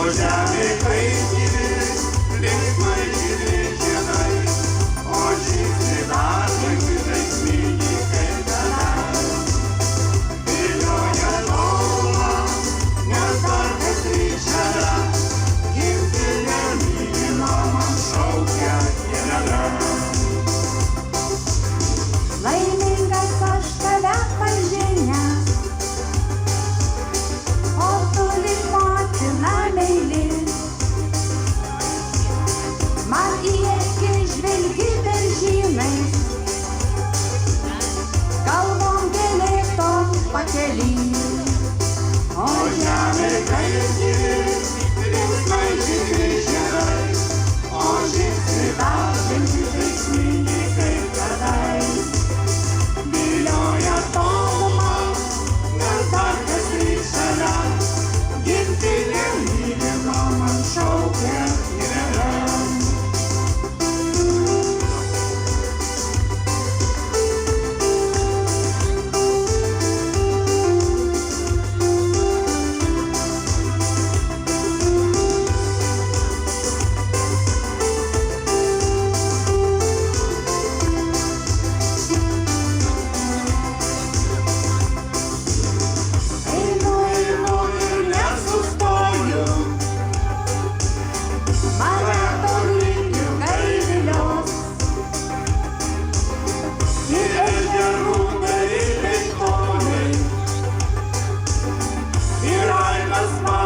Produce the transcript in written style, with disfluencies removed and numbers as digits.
o žemė kaip gyvi, linksmai žydri žiedai, o žingsniai dar lengvi veiksmingi kaip tada. Vilioja toluma, nes dar kas ryšėda, gimtinė mylima man šaukia gėlėda. Laimingas aš tave pažinęs, o tu lyg motina meili. Man į akį žvelgi beržynais, kalbom gėlėtom pakely. O žemė kaip gyvi, linksmai žydri žiedai, o žingsniai dar lengvi veiksmingi kaip kadais. Vilioja toluma, nes dar kas ryšėda, gimtinė mylima man šaukia gėlėda. Einu ir nesustoju, Mane tolyn ilgai vilios, ir ežerų beribėj toliai, ir aidas man